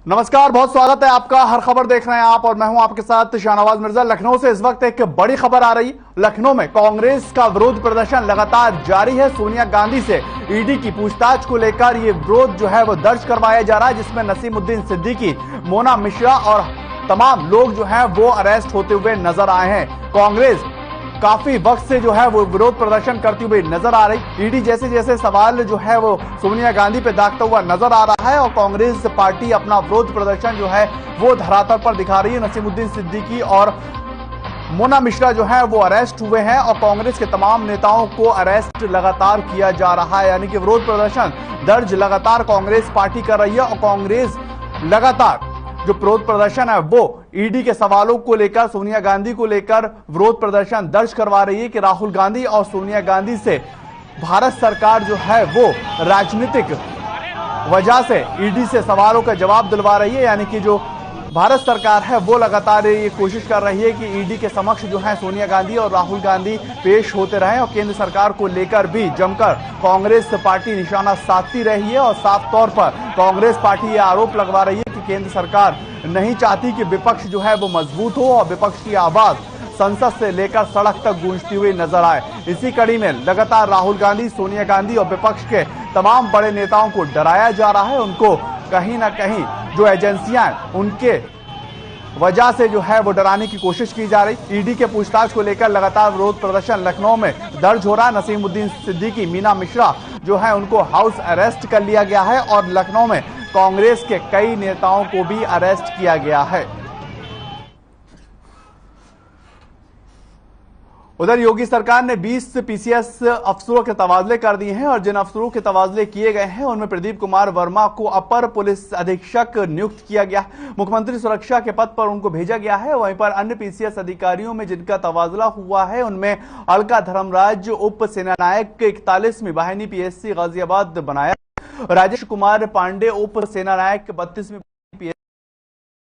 नमस्कार, बहुत स्वागत है आपका। हर खबर देख रहे हैं आप और मैं हूं आपके साथ शाहनवाज मिर्जा। लखनऊ से इस वक्त एक बड़ी खबर आ रही। लखनऊ में कांग्रेस का विरोध प्रदर्शन लगातार जारी है। सोनिया गांधी से ईडी की पूछताछ को लेकर ये विरोध जो है वो दर्ज करवाया जा रहा है, जिसमें नसीमुद्दीन सिद्दीकी, मोना मिश्रा और तमाम लोग जो है वो अरेस्ट होते हुए नजर आए हैं। कांग्रेस काफी वक्त से जो है वो विरोध प्रदर्शन करती हुई नजर आ रही। ईडी जैसे जैसे सवाल जो है वो सोनिया गांधी पे दागता हुआ नजर आ रहा है और कांग्रेस पार्टी अपना विरोध प्रदर्शन जो है वो धरातल पर दिखा रही है। नसीमुद्दीन सिद्दीकी और मोना मिश्रा जो है वो अरेस्ट हुए हैं और कांग्रेस के तमाम नेताओं को अरेस्ट लगातार किया जा रहा है। यानी कि विरोध प्रदर्शन दर्ज लगातार कांग्रेस पार्टी कर रही है और कांग्रेस लगातार जो विरोध प्रदर्शन है वो ईडी के सवालों को लेकर, सोनिया गांधी को लेकर विरोध प्रदर्शन दर्ज करवा रही है कि राहुल गांधी और सोनिया गांधी से भारत सरकार जो है वो राजनीतिक वजह से ईडी से सवालों का जवाब दिलवा रही है। यानी कि जो भारत सरकार है वो लगातार ये कोशिश कर रही है कि ईडी के समक्ष जो है सोनिया गांधी और राहुल गांधी पेश होते रहे और केंद्र सरकार को लेकर भी जमकर कांग्रेस पार्टी निशाना साधती रही है। और साफ तौर पर कांग्रेस पार्टी ये आरोप लगवा रही है कि केंद्र सरकार नहीं चाहती कि विपक्ष जो है वो मजबूत हो और विपक्ष की आवाज संसद से लेकर सड़क तक गूंजती हुई नजर आए। इसी कड़ी में लगातार राहुल गांधी, सोनिया गांधी और विपक्ष के तमाम बड़े नेताओं को डराया जा रहा है। उनको कहीं ना कहीं जो एजेंसियां उनके वजह से जो है वो डराने की कोशिश की जा रही। ईडी के पूछताछ को लेकर लगातार विरोध प्रदर्शन लखनऊ में दर्ज हो रहा है। नसीमुद्दीन सिद्दीकी, मोना मिश्रा जो है उनको हाउस अरेस्ट कर लिया गया है और लखनऊ में कांग्रेस के कई नेताओं को भी अरेस्ट किया गया है। उधर योगी सरकार ने 20 पीसीएस अफसरों के तबादले कर दिए हैं और जिन अफसरों के तबादले किए गए हैं उनमें प्रदीप कुमार वर्मा को अपर पुलिस अधीक्षक नियुक्त किया गया। मुख्यमंत्री सुरक्षा के पद पर उनको भेजा गया है। वहीं पर अन्य पीसीएस अधिकारियों में जिनका तबादला हुआ है उनमें अलका धर्मराज उप सेनानायक 41वीं वाहिनी पीएससी गाजियाबाद बनाया, राजेश कुमार पांडे उप सेनानायक 32वीं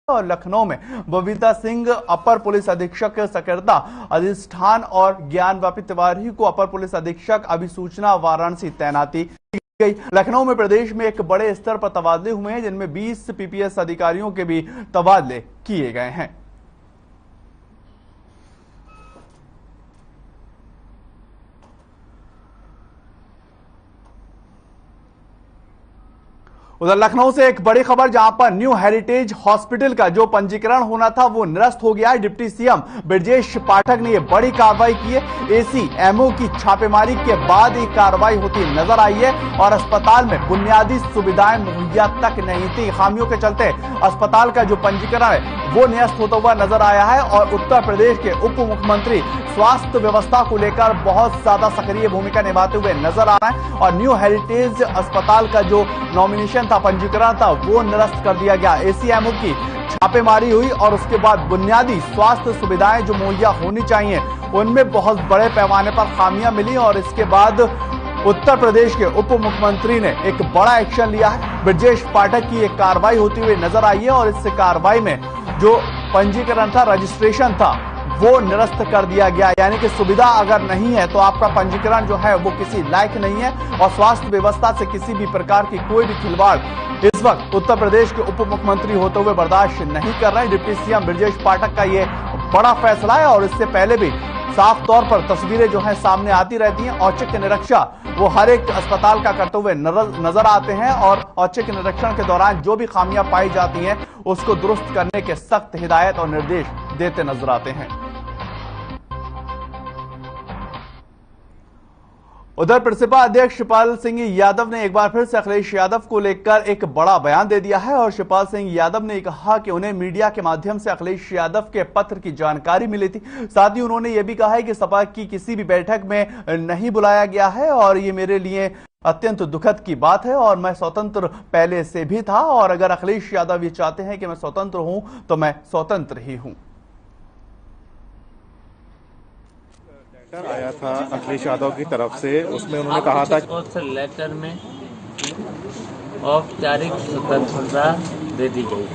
और लखनऊ में बबीता सिंह अपर पुलिस अधीक्षक सक्रियता अधिष्ठान और ज्ञानवापी तिवारी को अपर पुलिस अधीक्षक अभिसूचना वाराणसी तैनाती की गई। लखनऊ में प्रदेश में एक बड़े स्तर पर तबादले हुए हैं, जिनमें 20 पीपीएस अधिकारियों के भी तबादले किए गए हैं। उधर लखनऊ से एक बड़ी खबर, जहां पर न्यू हेरिटेज हॉस्पिटल का जो पंजीकरण होना था वो निरस्त हो गया है। डिप्टी सीएम ब्रजेश पाठक ने ये बड़ी कार्रवाई की है। एसीएमओ की छापेमारी के बाद ये कार्रवाई होती नजर आई है और अस्पताल में बुनियादी सुविधाएं मुहैया तक नहीं थी। खामियों के चलते अस्पताल का जो पंजीकरण है वो निरस्त होता हुआ नजर आया है और उत्तर प्रदेश के उप मुख्यमंत्री स्वास्थ्य व्यवस्था को लेकर बहुत ज्यादा सक्रिय भूमिका निभाते हुए नजर आ रहे हैं और न्यू हेरिटेज अस्पताल का जो नॉमिनेशन था, पंजीकरण था, वो निरस्त कर दिया गया। एसीएमओ की छापेमारी हुई और उसके बाद बुनियादी स्वास्थ्य सुविधाएं जो मुहैया होनी चाहिए उनमें बहुत बड़े पैमाने पर खामियां मिली और इसके बाद उत्तर प्रदेश के उप मुख्यमंत्री ने एक बड़ा एक्शन लिया है। ब्रजेश पाठक की एक कार्रवाई होती हुई नजर आई है और इस कार्रवाई में जो पंजीकरण था, रजिस्ट्रेशन था, वो निरस्त कर दिया गया। यानी कि सुविधा अगर नहीं है तो आपका पंजीकरण जो है वो किसी लायक नहीं है और स्वास्थ्य व्यवस्था से किसी भी प्रकार की कोई भी खिलवाड़ इस वक्त उत्तर प्रदेश के उप मुख्यमंत्री होते हुए बर्दाश्त नहीं कर रहे हैं। डिप्टी सीएम ब्रजेश पाठक का ये बड़ा फैसला है और इससे पहले भी साफ तौर पर तस्वीरें जो है सामने आती रहती हैं। औचक निरीक्षण वो हर एक अस्पताल का करते हुए नजर आते हैं और औचक निरीक्षण के दौरान जो भी खामियां पाई जाती हैं उसको दुरुस्त करने के सख्त हिदायत और निर्देश देते नजर आते हैं। उधर प्रसपा अध्यक्ष शिवपाल सिंह यादव ने एक बार फिर से अखिलेश यादव को लेकर एक बड़ा बयान दे दिया है और शिवपाल सिंह यादव ने कहा कि उन्हें मीडिया के माध्यम से अखिलेश यादव के पत्र की जानकारी मिली थी। साथ ही उन्होंने यह भी कहा है कि सपा की किसी भी बैठक में नहीं बुलाया गया है और ये मेरे लिए अत्यंत दुखद की बात है और मैं स्वतंत्र पहले से भी था और अगर अखिलेश यादव ये चाहते हैं कि मैं स्वतंत्र हूं तो मैं स्वतंत्र ही हूं। लेटर आया था अखिलेश यादव की तरफ से, उसमें उन्होंने कहा था उस लेटर में औपचारिक स्वतंत्रता दे दी गई।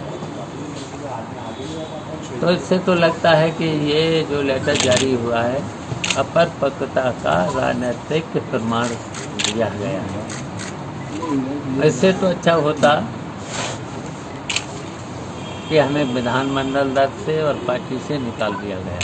तो इससे तो लगता है कि ये जो लेटर जारी हुआ है अपरिपक्वता का राजनीतिक प्रमाण दिया गया है। इससे तो अच्छा होता कि हमें विधानमंडल दल से और पार्टी से निकाल दिया गया।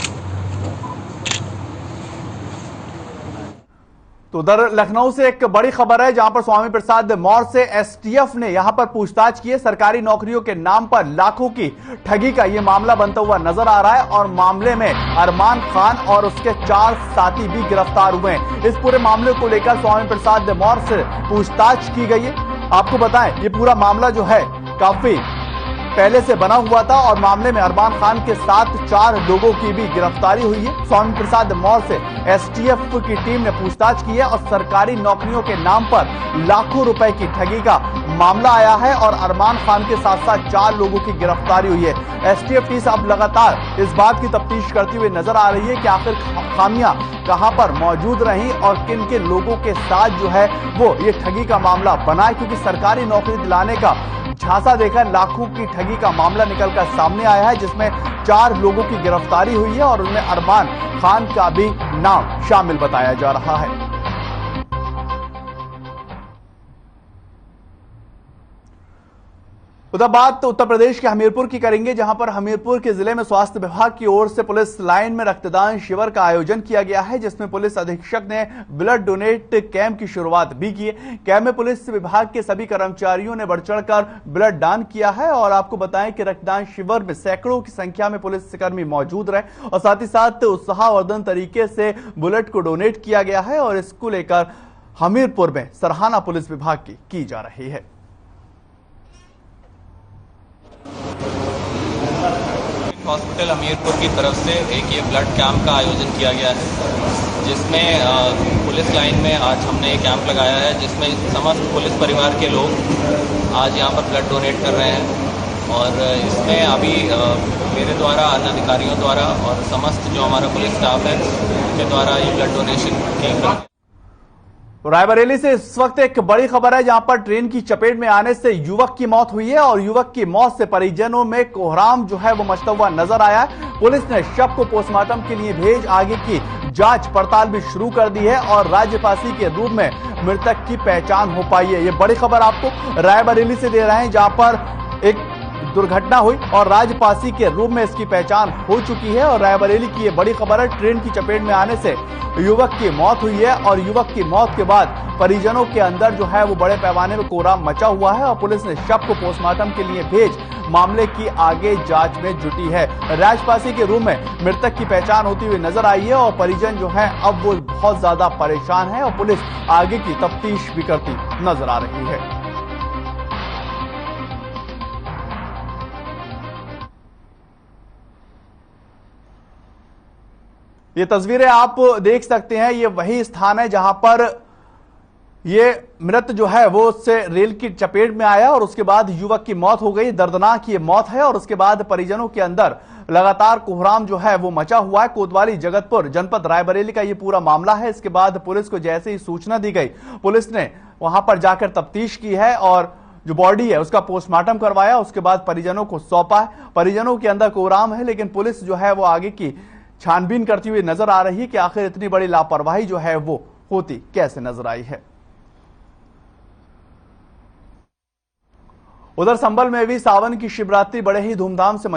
तो उधर लखनऊ से एक बड़ी खबर है जहां पर स्वामी प्रसाद मौर्य से एसटीएफ ने यहां पर पूछताछ की है। सरकारी नौकरियों के नाम पर लाखों की ठगी का यह मामला बनता हुआ नजर आ रहा है और मामले में अरमान खान और उसके 4 साथी भी गिरफ्तार हुए हैं। इस पूरे मामले को लेकर स्वामी प्रसाद मौर्य से पूछताछ की गई है। आपको बताएं ये पूरा मामला जो है काफी पहले से बना हुआ था और मामले में अरमान खान के साथ 4 लोगों की भी गिरफ्तारी हुई है। स्वामी प्रसाद मौर्य से एसटीएफ की टीम ने पूछताछ की है और सरकारी नौकरियों के नाम पर लाखों रुपए की ठगी का मामला आया है और अरमान खान के साथ साथ 4 लोगों की गिरफ्तारी हुई है। एसटीएफ टीम अब लगातार इस बात की तफ्तीश करती हुई नजर आ रही है कि आखिर खामियां कहां पर मौजूद रही और किन किन लोगों के साथ जो है वो ये ठगी का मामला बना है, क्योंकि सरकारी नौकरी दिलाने का झांसा देकर लाखों की ठगी का मामला निकलकर सामने आया है, जिसमें 4 लोगों की गिरफ्तारी हुई है और उनमें अरमान खान का भी नाम शामिल बताया जा रहा है। उधर बात उत्तर प्रदेश के हमीरपुर की करेंगे, जहां पर हमीरपुर के जिले में स्वास्थ्य विभाग की ओर से पुलिस लाइन में रक्तदान शिविर का आयोजन किया गया है, जिसमें पुलिस अधीक्षक ने ब्लड डोनेट कैंप की शुरुआत भी की है। कैंप में पुलिस विभाग के सभी कर्मचारियों ने बढ़ चढ़कर ब्लड दान किया है और आपको बताएं कि रक्तदान शिविर में सैकड़ों की संख्या में पुलिसकर्मी मौजूद रहे और साथ ही साथ उत्साहवर्धन तरीके से ब्लड को डोनेट किया गया है और इसको लेकर हमीरपुर में सराहना पुलिस विभाग की जा रही है। हॉस्पिटल हमीरपुर की तरफ से एक ये ब्लड कैंप का आयोजन किया गया है, जिसमें पुलिस लाइन में आज हमने एक कैंप लगाया है, जिसमें समस्त पुलिस परिवार के लोग आज यहाँ पर ब्लड डोनेट कर रहे हैं और इसमें अभी मेरे द्वारा, अन्य अधिकारियों द्वारा और समस्त जो हमारा पुलिस स्टाफ है उनके द्वारा ये ब्लड डोनेशन की। रायबरेली से इस वक्त एक बड़ी खबर है, जहां पर ट्रेन की चपेट में आने से युवक की मौत हुई है और युवक की मौत से परिजनों में कोहराम जो है वो मचता हुआ नजर आया है। पुलिस ने शव को पोस्टमार्टम के लिए भेज आगे की जांच पड़ताल भी शुरू कर दी है और राज्यपासी के रूप में मृतक की पहचान हो पाई है। ये बड़ी खबर आपको रायबरेली से दे रहे हैं, जहां पर एक दुर्घटना हुई और राजपासी के रूप में इसकी पहचान हो चुकी है और रायबरेली की ये बड़ी खबर है। ट्रेन की चपेट में आने से युवक की मौत हुई है और युवक की मौत के बाद परिजनों के अंदर जो है वो बड़े पैमाने में कोहराम मचा हुआ है और पुलिस ने शव को पोस्टमार्टम के लिए भेज मामले की आगे जांच में जुटी है। राजपासी के रूप में मृतक की पहचान होती हुई नजर आई है और परिजन जो है अब वो बहुत ज्यादा परेशान है और पुलिस आगे की तफ्तीश भी करती नजर आ रही है। ये तस्वीरें आप देख सकते हैं, ये वही स्थान है जहां पर ये मृत जो है वो उससे रेल की चपेट में आया और उसके बाद युवक की मौत हो गई। दर्दनाक ये मौत है और उसके बाद परिजनों के अंदर लगातार कोहराम जो है वो मचा हुआ है। कोतवाली जगतपुर जनपद रायबरेली का ये पूरा मामला है। इसके बाद पुलिस को जैसे ही सूचना दी गई, पुलिस ने वहां पर जाकर तफ्तीश की है और जो बॉडी है उसका पोस्टमार्टम करवाया, उसके बाद परिजनों को सौंपा है। परिजनों के अंदर कोहराम है, लेकिन पुलिस जो है वो आगे की छानबीन करती हुई नजर आ रही है कि आखिर इतनी बड़ी लापरवाही जो है वो होती कैसे नजर आई है। उधर संभल में भी सावन की शिवरात्रि बड़े ही धूमधाम से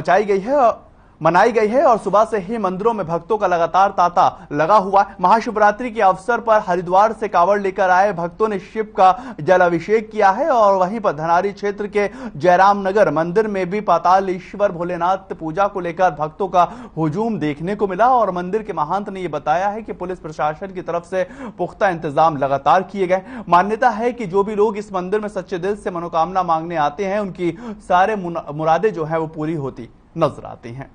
मनाई गई है और सुबह से ही मंदिरों में भक्तों का लगातार तांता लगा हुआ है। महाशिवरात्रि के अवसर पर हरिद्वार से कावड़ लेकर आए भक्तों ने शिव का जलाभिषेक किया है और वहीं पर धनारी क्षेत्र के जयराम नगर मंदिर में भी पातालेश्वर भोलेनाथ पूजा को लेकर भक्तों का हुजूम देखने को मिला और मंदिर के महंत ने यह बताया है कि पुलिस प्रशासन की तरफ से पुख्ता इंतजाम लगातार किए गए। मान्यता है कि जो भी लोग इस मंदिर में सच्चे दिल से मनोकामना मांगने आते हैं, उनकी सारे मुरादें जो है वो पूरी होती नजर आती हैं।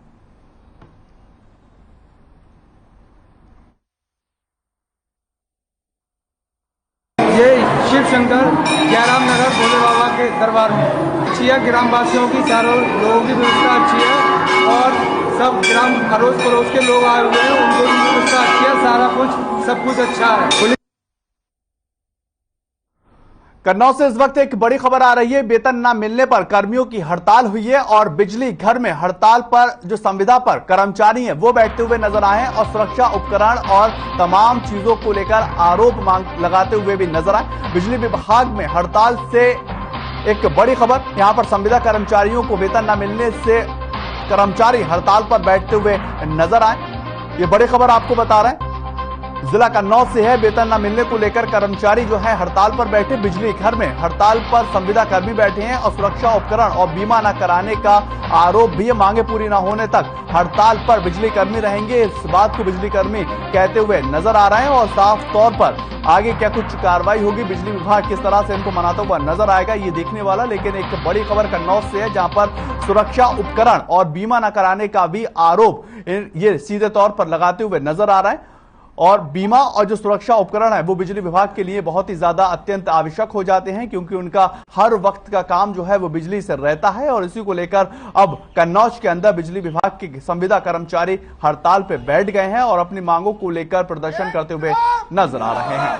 ये शिव शंकर जयराम नगर भोले बाबा के दरबार में अच्छी है। ग्रामवासियों की, चारों लोगों की व्यवस्था अच्छी है और सब ग्राम अड़ोस पड़ोस के लोग आए हुए हैं, उनको भी व्यवस्था अच्छी है। सारा कुछ सब कुछ अच्छा है। कन्नौज से इस वक्त एक बड़ी खबर आ रही है। वेतन न मिलने पर कर्मियों की हड़ताल हुई है और बिजली घर में हड़ताल पर जो संविदा पर कर्मचारी हैं वो बैठते हुए नजर आए और सुरक्षा उपकरण और तमाम चीजों को लेकर आरोप लगाते हुए भी नजर आए। बिजली विभाग में हड़ताल से एक बड़ी खबर, यहां पर संविदा कर्मचारियों को वेतन न मिलने से कर्मचारी हड़ताल पर बैठते हुए नजर आए। ये बड़ी खबर आपको बता रहे हैं, जिला कन्नौज से है। वेतन न मिलने को लेकर कर्मचारी जो है हड़ताल पर बैठे। बिजली घर में हड़ताल पर संविदा कर्मी बैठे हैं और सुरक्षा उपकरण और बीमा न कराने का आरोप भी, मांगे पूरी न होने तक हड़ताल पर बिजली कर्मी रहेंगे। इस बात को बिजली कर्मी कहते हुए नजर आ रहे हैं और साफ तौर पर आगे क्या कुछ कार्रवाई होगी, बिजली विभाग किस तरह से इनको मनाता हुआ नजर आएगा, ये देखने वाला। लेकिन एक बड़ी खबर कन्नौज से है, जहां पर सुरक्षा उपकरण और बीमा न कराने का भी आरोप ये सीधे तौर पर लगाते हुए नजर आ रहा है। और बीमा और जो सुरक्षा उपकरण है वो बिजली विभाग के लिए बहुत ही ज्यादा अत्यंत आवश्यक हो जाते हैं, क्योंकि उनका हर वक्त का काम जो है वो बिजली से रहता है। और इसी को लेकर अब कन्नौज के अंदर बिजली विभाग के संविदा कर्मचारी हड़ताल पे बैठ गए हैं और अपनी मांगों को लेकर प्रदर्शन करते हुए नजर आ रहे हैं।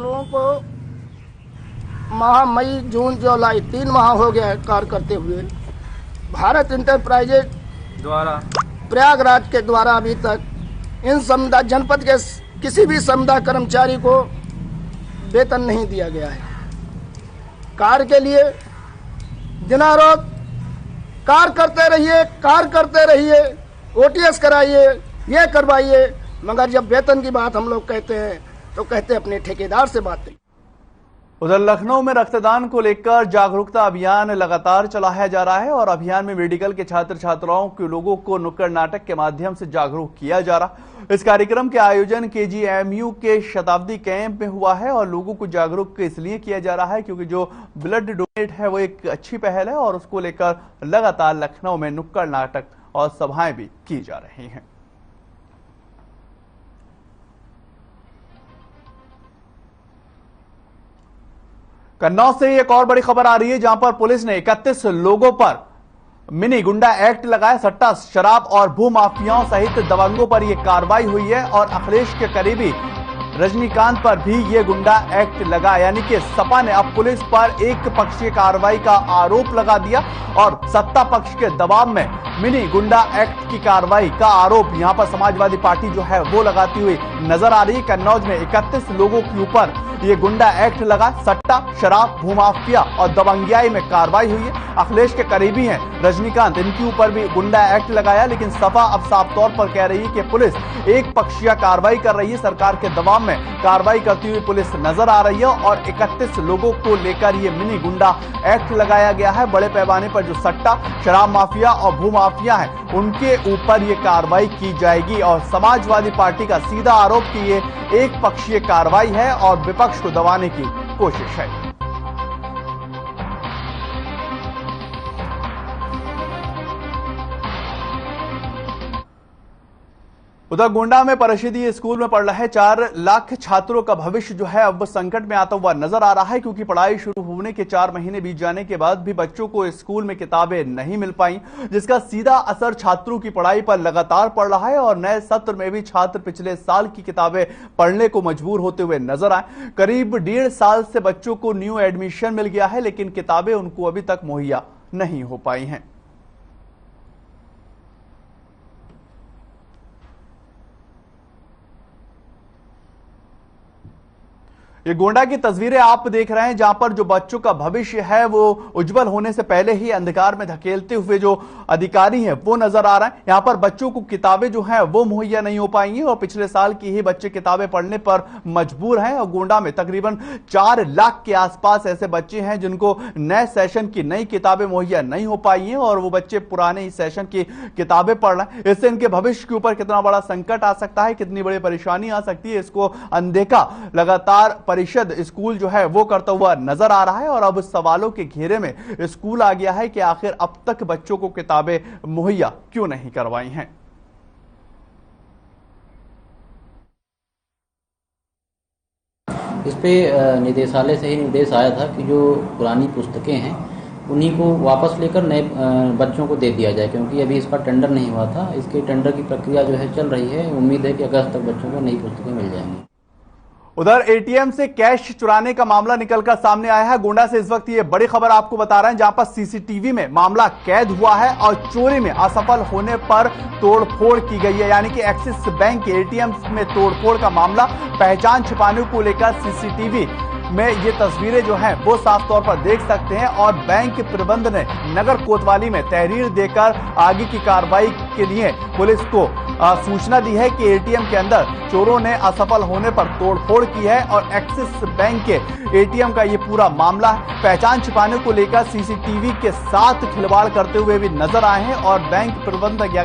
लोगों को माह मई जून जुलाई 3 माह हो गया है कार्य करते हुए। भारत इंटरप्राइजेज द्वारा प्रयागराज के द्वारा अभी तक इन संविदा जनपद के किसी भी संविदा कर्मचारी को वेतन नहीं दिया गया है। कार्य के लिए दिनारोत कार्य करते रहिए, ओटीएस कराइए, ये करवाइए, मगर जब वेतन की बात हम लोग कहते हैं तो कहते अपने ठेकेदार से बात करिए। उधर लखनऊ में रक्तदान को लेकर जागरूकता अभियान लगातार चलाया जा रहा है और अभियान में मेडिकल के छात्र छात्राओं के लोगों को नुक्कड़ नाटक के माध्यम से जागरूक किया जा रहा। इस कार्यक्रम के आयोजन केजीएमयू के शताब्दी कैंप में हुआ है और लोगों को जागरूक इसलिए किया जा रहा है क्योंकि जो ब्लड डोनेट है वो एक अच्छी पहल है और उसको लेकर लगातार लखनऊ में नुक्कड़ नाटक और सभाएं भी की जा रही हैं। कन्नौज से एक और बड़ी खबर आ रही है, जहां पर पुलिस ने 31 लोगों पर मिनी गुंडा एक्ट लगाया। सट्टा शराब और भू माफियाओं सहित दबंगों पर यह कार्रवाई हुई है और अखिलेश के करीबी रजनीकांत पर भी ये गुंडा एक्ट लगा, यानी कि सपा ने अब पुलिस पर एक पक्षीय कार्रवाई का आरोप लगा दिया और सत्ता पक्ष के दबाव में मिनी गुंडा एक्ट की कार्रवाई का आरोप यहां पर समाजवादी पार्टी जो है वो लगाती हुई नजर आ रही है। कन्नौज में 31 लोगों के ऊपर ये गुंडा एक्ट लगा। सट्टा शराब भूमाफिया और दबंगियाई में कार्रवाई हुई है। अखिलेश के करीबी हैं रजनीकांत, इनके ऊपर भी गुंडा एक्ट लगाया। लेकिन सपा अब साफ तौर पर कह रही है कि पुलिस एक पक्षीय कार्रवाई कर रही है, सरकार के दबाव में कार्रवाई करती हुई पुलिस नजर आ रही है और 31 लोगों को लेकर ये मिनी गुंडा एक्ट लगाया गया है। बड़े पैमाने पर जो सट्टा शराब माफिया और भूमाफिया है उनके ऊपर ये कार्रवाई की जाएगी और समाजवादी पार्टी का सीधा आरोप कि ये एक पक्षीय कार्रवाई है और विपक्ष को दबाने की कोशिश है। उधर गोंडा में परिषदीय स्कूल में पढ़ रहे 4 लाख छात्रों का भविष्य जो है अब संकट में आता हुआ नजर आ रहा है, क्योंकि पढ़ाई शुरू होने के 4 महीने बीत जाने के बाद भी बच्चों को स्कूल में किताबें नहीं मिल पाई, जिसका सीधा असर छात्रों की पढ़ाई पर लगातार पड़ रहा है और नए सत्र में भी छात्र पिछले साल की किताबें पढ़ने को मजबूर होते हुए नजर आए। करीब 1.5 साल से बच्चों को न्यू एडमिशन मिल गया है, लेकिन किताबें उनको अभी तक मुहैया नहीं हो पाई हैं। ये गोंडा की तस्वीरें आप देख रहे हैं, जहां पर जो बच्चों का भविष्य है वो उज्जवल होने से पहले ही अंधकार में धकेलते हुए जो अधिकारी हैं वो नजर आ रहा है। यहां पर बच्चों को किताबें जो हैं वो मुहैया नहीं हो पाएंगी और पिछले साल की ही बच्चे किताबें पढ़ने पर मजबूर हैं। और गोंडा में तकरीबन 4 लाख के आसपास ऐसे बच्चे हैं जिनको नए सेशन की नई किताबें मुहैया नहीं हो पाई हैं और वो बच्चे पुराने ही सेशन की किताबें पढ़ रहे हैं। इससे इनके भविष्य के ऊपर कितना बड़ा संकट आ सकता है, कितनी बड़ी परेशानी आ सकती है, इसको अनदेखा लगातार परिषद स्कूल जो है वो करता हुआ नजर आ रहा है। और अब सवालों के घेरे में स्कूल आ गया है कि आखिर अब तक बच्चों को किताबें मुहैया क्यों नहीं करवाई हैं। इस पे निदेशालय से ही निर्देश आया था कि जो पुरानी पुस्तकें हैं उन्हीं को वापस लेकर नए बच्चों को दे दिया जाए, क्योंकि अभी इसका टेंडर नहीं हुआ था। इसके टेंडर की प्रक्रिया जो है चल रही है। उम्मीद है कि अगस्त तक बच्चों को नई पुस्तकें मिल जाएंगी। उधर एटीएम से कैश चुराने का मामला निकलकर सामने आया है। गोंडा से इस वक्त ये बड़ी खबर आपको बता रहे हैं, जहां पर सीसीटीवी में मामला कैद हुआ है और चोरी में असफल होने पर तोड़फोड़ की गई है। यानी कि एक्सिस बैंक के एटीएम में तोड़फोड़ का मामला, पहचान छिपाने को लेकर सीसीटीवी में ये तस्वीरें जो हैं वो साफ तौर पर देख सकते हैं। और बैंक प्रबंध ने नगर कोतवाली में तहरीर देकर आगे की कार्रवाई के लिए पुलिस को सूचना दी है कि एटीएम के अंदर चोरों ने असफल होने पर तोड़फोड़ की है और एक्सिस बैंक के एटीएम का ये पूरा मामला है। पहचान छिपाने को लेकर सीसीटीवी के साथ खिलवाड़ करते हुए भी नजर आए हैं और बैंक प्रबंधक या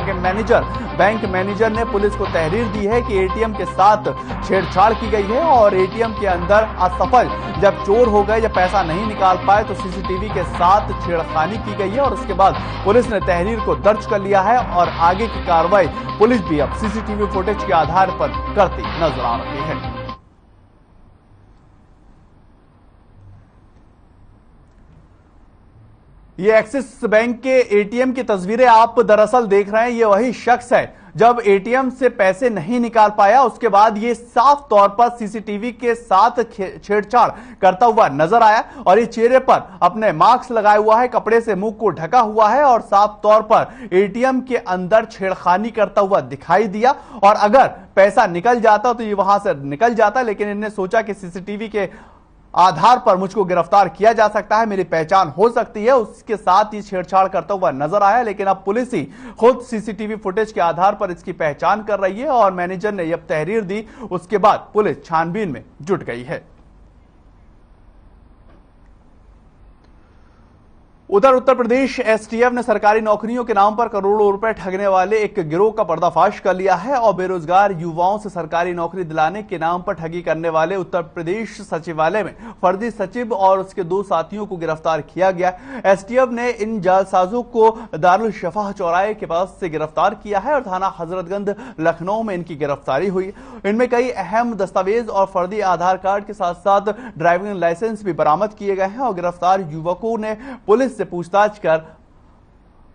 बैंक मैनेजर ने पुलिस को तहरीर दी है कि एटीएम के साथ छेड़छाड़ की गई है और एटीएम के अंदर असफल जब चोर हो गए, जब पैसा नहीं निकाल पाए तो सीसीटीवी के साथ छेड़खानी की गई है और उसके बाद पुलिस ने तहरीर को दर्ज कर लिया है और आगे की कार्रवाई पुलिस भी अब सीसीटीवी फुटेज के आधार पर करती नजर आ रही है। ये एक्सिस बैंक के एटीएम की तस्वीरें आप दरअसल देख रहे हैं। ये वही शख्स है जब एटीएम से पैसे नहीं निकाल पाया, उसके बाद ये साफ तौर पर सीसीटीवी के साथ छेड़छाड़ करता हुआ नजर आया और ये चेहरे पर अपने मास्क लगाए हुआ है, कपड़े से मुंह को ढका हुआ है और साफ तौर पर एटीएम के अंदर छेड़खानी करता हुआ दिखाई दिया। और अगर पैसा निकल जाता तो ये वहां से निकल जाता, लेकिन इन्होंने सोचा कि सीसीटीवी के आधार पर मुझको गिरफ्तार किया जा सकता है, मेरी पहचान हो सकती है, उसके साथ ही छेड़छाड़ करता हुआ नजर आया। लेकिन अब पुलिस ही खुद सीसीटीवी फुटेज के आधार पर इसकी पहचान कर रही है और मैनेजर ने जब तहरीर दी उसके बाद पुलिस छानबीन में जुट गई है। उधर उत्तर प्रदेश एसटीएफ ने सरकारी नौकरियों के नाम पर करोड़ों रुपए ठगने वाले एक गिरोह का पर्दाफाश कर लिया है और बेरोजगार युवाओं से सरकारी नौकरी दिलाने के नाम पर ठगी करने वाले उत्तर प्रदेश सचिवालय में फर्जी सचिव और उसके 2 साथियों को गिरफ्तार किया गया। एसटीएफ ने इन जालसाजों को दारुल शफा चौराहे के पास से गिरफ्तार किया है और थाना हजरतगंज लखनऊ में इनकी गिरफ्तारी हुई। इनमें कई अहम दस्तावेज और फर्जी आधार कार्ड के साथ साथ ड्राइविंग लाइसेंस भी बरामद किए गए हैं और गिरफ्तार युवकों ने पुलिस से पूछताछ कर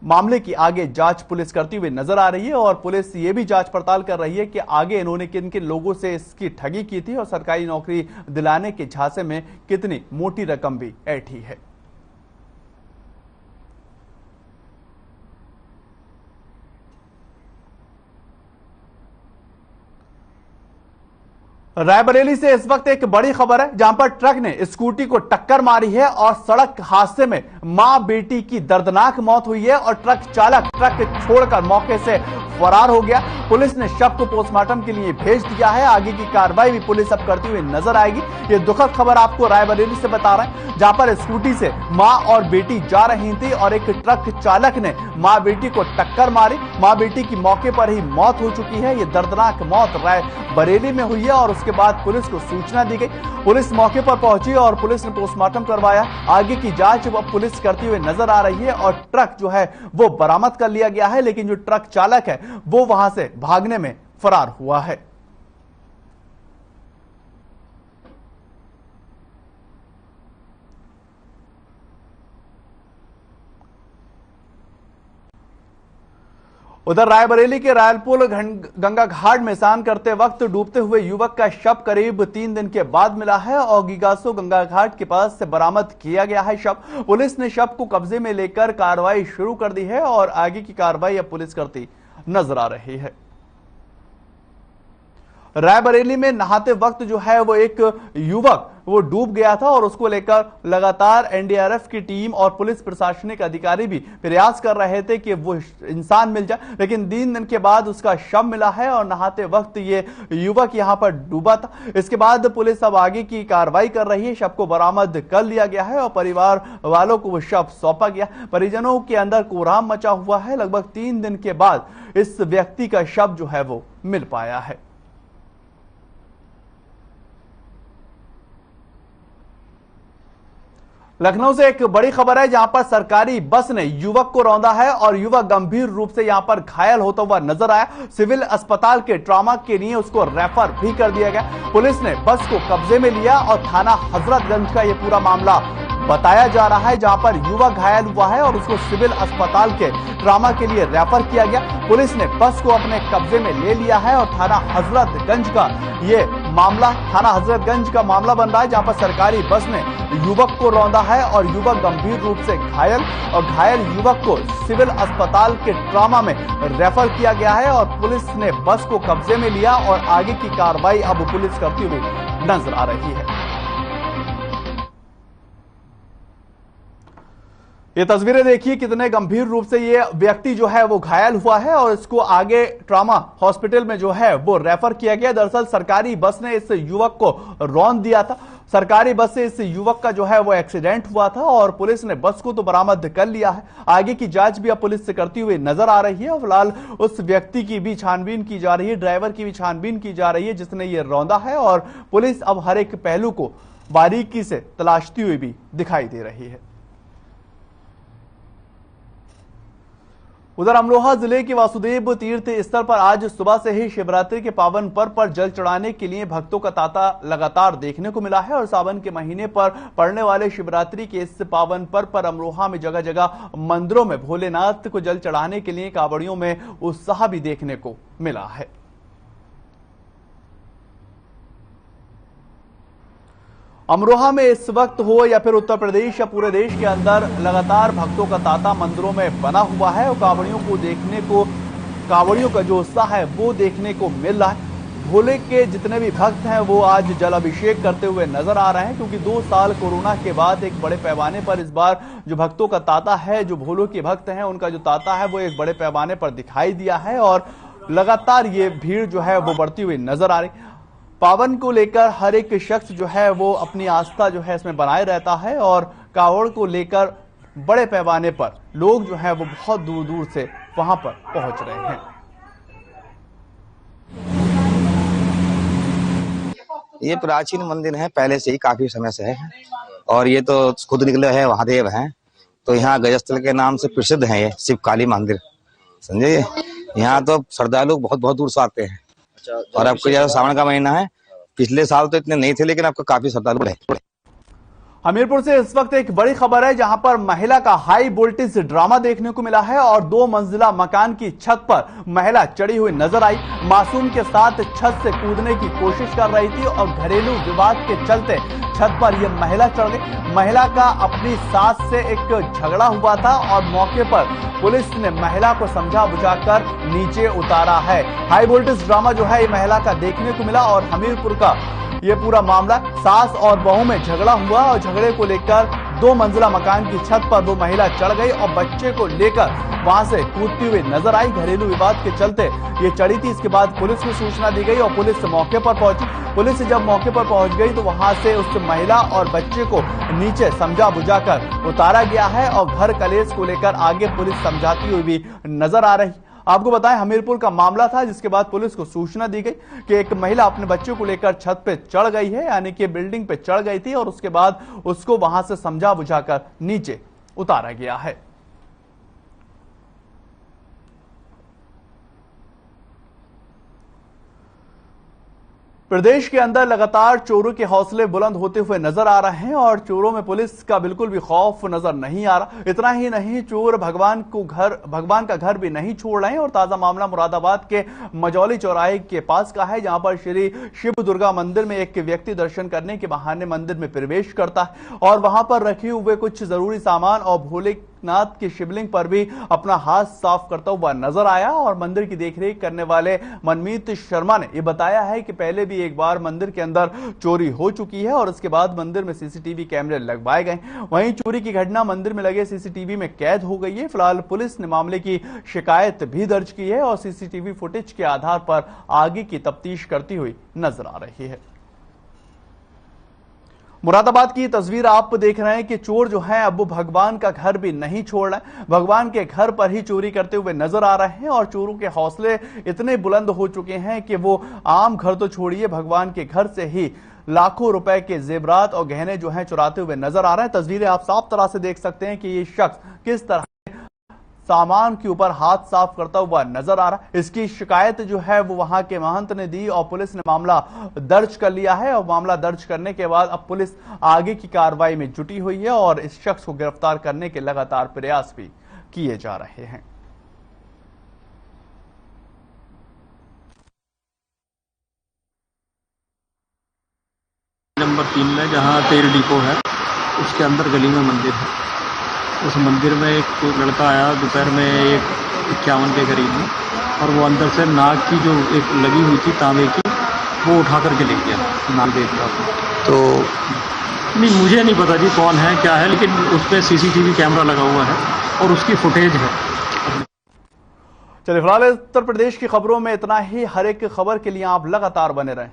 मामले की आगे जांच पुलिस करती हुई नजर आ रही है और पुलिस ये भी जांच पड़ताल कर रही है कि आगे इन्होंने किन किन लोगों से इसकी ठगी की थी और सरकारी नौकरी दिलाने के झांसे में कितनी मोटी रकम भी ऐठी है। रायबरेली से इस वक्त एक बड़ी खबर है, जहां पर ट्रक ने स्कूटी को टक्कर मारी है और सड़क हादसे में मां बेटी की दर्दनाक मौत हुई है और ट्रक चालक ट्रक छोड़कर मौके से फरार हो गया। पुलिस ने शव को पोस्टमार्टम के लिए भेज दिया है। आगे की कार्रवाई भी पुलिस अब करती हुई नजर आएगी। ये दुखद खबर आपको रायबरेली से बता रहे हैं, जहां पर स्कूटी से मां और बेटी जा रही थी और एक ट्रक चालक ने मां बेटी को टक्कर मारी। मां बेटी की मौके पर ही मौत हो चुकी है। ये दर्दनाक मौत रायबरेली में हुई है और उसके बाद पुलिस को सूचना दी गई। पुलिस मौके पर पहुंची और पुलिस ने पोस्टमार्टम करवाया। आगे की जांच पुलिस करती हुई नजर आ रही है और ट्रक जो है वो बरामद कर लिया गया है, लेकिन जो ट्रक चालक है वो वहां से भागने में फरार हुआ है। उधर रायबरेली के रायलपुर गंगा घाट में स्नान करते वक्त डूबते हुए युवक का शव करीब 3 दिन के बाद मिला है और गिगासो गंगा घाट के पास से बरामद किया गया है शव। पुलिस ने शव को कब्जे में लेकर कार्रवाई शुरू कर दी है और आगे की कार्रवाई अब पुलिस करती नजर आ रही है। रायबरेली में नहाते वक्त जो है वो एक युवक वो डूब गया था और उसको लेकर लगातार एनडीआरएफ की टीम और पुलिस प्रशासनिक अधिकारी भी प्रयास कर रहे थे कि वो इंसान मिल जाए, लेकिन 3 दिन के बाद उसका शव मिला है और नहाते वक्त ये युवक यहां पर डूबा था। इसके बाद पुलिस अब आगे की कार्रवाई कर रही है। शव को बरामद कर लिया गया है और परिवार वालों को वो शव सौंपा गया। परिजनों के अंदर कोहराम मचा हुआ है। लगभग 3 दिन के बाद इस व्यक्ति का शव जो है वो मिल पाया है। लखनऊ से एक बड़ी खबर है, जहां पर सरकारी बस ने युवक को रौंदा है और युवक गंभीर रूप से यहां पर घायल होता हुआ नजर आया। सिविल अस्पताल के ट्रॉमा के लिए उसको रेफर भी कर दिया गया। पुलिस ने बस को कब्जे में लिया और थाना हजरतगंज का यह पूरा मामला बताया जा रहा है, जहां पर युवक घायल हुआ है और उसको सिविल अस्पताल के ट्रॉमा के लिए रेफर किया गया। पुलिस ने बस को अपने कब्जे में ले लिया है और थाना हजरतगंज का ये मामला थाना हजरतगंज का मामला बन रहा है, जहां पर सरकारी बस ने युवक को रौंदा है और युवक गंभीर रूप से घायल, और घायल युवक को सिविल अस्पताल के ट्रॉमा में रेफर किया गया है और पुलिस ने बस को कब्जे में लिया और आगे की कार्रवाई अब पुलिस करती हुई नजर आ रही है। ये तस्वीरें देखिए, कितने गंभीर रूप से ये व्यक्ति जो है वो घायल हुआ है और इसको आगे ट्रॉमा हॉस्पिटल में जो है वो रेफर किया गया। दरअसल सरकारी बस ने इस युवक को रौंद दिया था। सरकारी बस से इस युवक का जो है वो एक्सीडेंट हुआ था और पुलिस ने बस को तो बरामद कर लिया है। आगे की जांच भी अब पुलिस से करती हुई नजर आ रही है और फिलहाल उस व्यक्ति की भी छानबीन की जा रही है, ड्राइवर की भी छानबीन की जा रही है जिसने ये रौंदा है, और पुलिस अब हर एक पहलू को बारीकी से तलाशती हुई भी दिखाई दे रही है। उधर अमरोहा जिले के वासुदेव तीर्थ स्थल पर आज सुबह से ही शिवरात्रि के पावन पर्व पर जल चढ़ाने के लिए भक्तों का तांता लगातार देखने को मिला है और सावन के महीने पर पड़ने वाले शिवरात्रि के इस पावन पर्व पर अमरोहा में जगह जगह मंदिरों में भोलेनाथ को जल चढ़ाने के लिए कांवड़ियों में उत्साह भी देखने को मिला है। अमरोहा में इस वक्त हो या फिर उत्तर प्रदेश या पूरे देश के अंदर लगातार भक्तों का तांता मंदिरों में बना हुआ है और कांवड़ियों का जो उत्साह है वो देखने को मिल रहा है। भोले के जितने भी भक्त हैं वो आज जल अभिषेक करते हुए नजर आ रहे हैं, क्योंकि 2 साल कोरोना के बाद एक बड़े पैमाने पर इस बार जो भक्तों का तांता है, जो भोलों के भक्त हैं उनका जो तांता है वो एक बड़े पैमाने पर दिखाई दिया है और लगातार ये भीड़ जो है वो बढ़ती हुई नजर आ रही। पावन को लेकर हर एक शख्स जो है वो अपनी आस्था जो है इसमें बनाए रहता है और कांवड़ को लेकर बड़े पैमाने पर लोग जो है वो बहुत दूर दूर से वहां पर पहुंच रहे हैं। ये प्राचीन मंदिर है, पहले से ही काफी समय से है और ये तो खुद निकले हैं महादेव हैं, तो यहाँ गजस्थल के नाम से प्रसिद्ध है ये शिव काली मंदिर, समझे। यहाँ तो श्रद्धालु बहुत दूर से आते हैं और आपको ज्यादा सावन का महीना है, पिछले साल तो इतने नहीं थे लेकिन आपको काफी श्रद्धालु बढ़े। हमीरपुर से इस वक्त एक बड़ी खबर है, जहां पर महिला का हाई वोल्टेज ड्रामा देखने को मिला है और 2 मंजिला मकान की छत पर महिला चढ़ी हुई नजर आई। मासूम के साथ छत से कूदने की कोशिश कर रही थी और घरेलू विवाद के चलते छत पर यह महिला चढ़ गई। महिला का अपनी सास से एक झगड़ा हुआ था और मौके पर पुलिस ने महिला को समझा बुझाकर नीचे उतारा है। हाई वोल्टेज ड्रामा जो है ये महिला का देखने को मिला और हमीरपुर का ये पूरा मामला, सास और बहू में झगड़ा हुआ और झगड़े को लेकर 2 मंजिला मकान की छत पर वो महिला चढ़ गई और बच्चे को लेकर वहां से कूदती हुई नजर आई। घरेलू विवाद के चलते ये चढ़ी थी। इसके बाद पुलिस को सूचना दी गई और पुलिस मौके पर पहुंची। पुलिस जब मौके पर पहुंच गई तो वहां से उस महिला और बच्चे को नीचे समझा बुझाकर उतारा गया है और घर कलेश को लेकर आगे पुलिस समझाती हुई भी नजर आ रही। आपको बताएं, हमीरपुर का मामला था जिसके बाद पुलिस को सूचना दी गई कि एक महिला अपने बच्चे को लेकर छत पे चढ़ गई है, यानी कि बिल्डिंग पे चढ़ गई थी और उसके बाद उसको वहां से समझा बुझाकर नीचे उतारा गया है। प्रदेश के अंदर लगातार चोरों के हौसले बुलंद होते हुए नजर आ रहे हैं और चोरों में पुलिस का बिल्कुल भी खौफ नजर नहीं आ रहा। इतना ही नहीं, चोर भगवान का घर भी नहीं छोड़ रहे हैं और ताजा मामला मुरादाबाद के मजौली चौराहे के पास का है, जहां पर श्री शिव दुर्गा मंदिर में एक व्यक्ति दर्शन करने के बहाने मंदिर में प्रवेश करता है और वहां पर रखे हुए कुछ जरूरी सामान और भोलेनाथ के शिवलिंग पर भी अपना हाथ साफ करता हुआ नजर आया। और मंदिर की देखरेख करने वाले मनमीत शर्मा ने यह बताया है कि पहले भी एक बार मंदिर के अंदर चोरी हो चुकी है और उसके बाद मंदिर में सीसीटीवी कैमरे लगवाए गए। वहीं चोरी की घटना मंदिर में लगे सीसीटीवी में कैद हो गई है। फिलहाल पुलिस ने मामले की शिकायत भी दर्ज की है और सीसीटीवी फुटेज के आधार पर आगे की तफ्तीश करती हुई नजर आ रही है। मुरादाबाद की तस्वीर आप देख रहे हैं कि चोर जो है अब वो भगवान का घर भी नहीं छोड़ रहे हैं, भगवान के घर पर ही चोरी करते हुए नजर आ रहे हैं और चोरों के हौसले इतने बुलंद हो चुके हैं कि वो आम घर तो छोड़िए, भगवान के घर से ही लाखों रुपए के जेवरात और गहने जो हैं चुराते हुए नजर आ रहे हैं। तस्वीरें आप साफ तरह से देख सकते हैं कि ये शख्स किस तरह सामान के ऊपर हाथ साफ करता हुआ नजर आ रहा है। इसकी शिकायत जो है वो वहां के महंत ने दी और पुलिस ने मामला दर्ज कर लिया है और मामला दर्ज करने के बाद अब पुलिस आगे की कार्रवाई में जुटी हुई है और इस शख्स को गिरफ्तार करने के लगातार प्रयास भी किए जा रहे हैं। नंबर 3 में जहाँ तेल डिपो है उसके अंदर गली में मंदिर है। उस मंदिर में एक लड़का आया दोपहर में 1:51 के करीब में, और वो अंदर से नाग की जो एक लगी हुई थी तांबे की, वो उठा करके ले गया नाग देख रहा। तो नहीं, मुझे नहीं पता जी कौन है क्या है, लेकिन उस पर CCTV कैमरा लगा हुआ है और उसकी फुटेज है। चलिए फिलहाल उत्तर प्रदेश की खबरों में इतना ही। हर एक खबर के लिए आप लगातार बने रहें।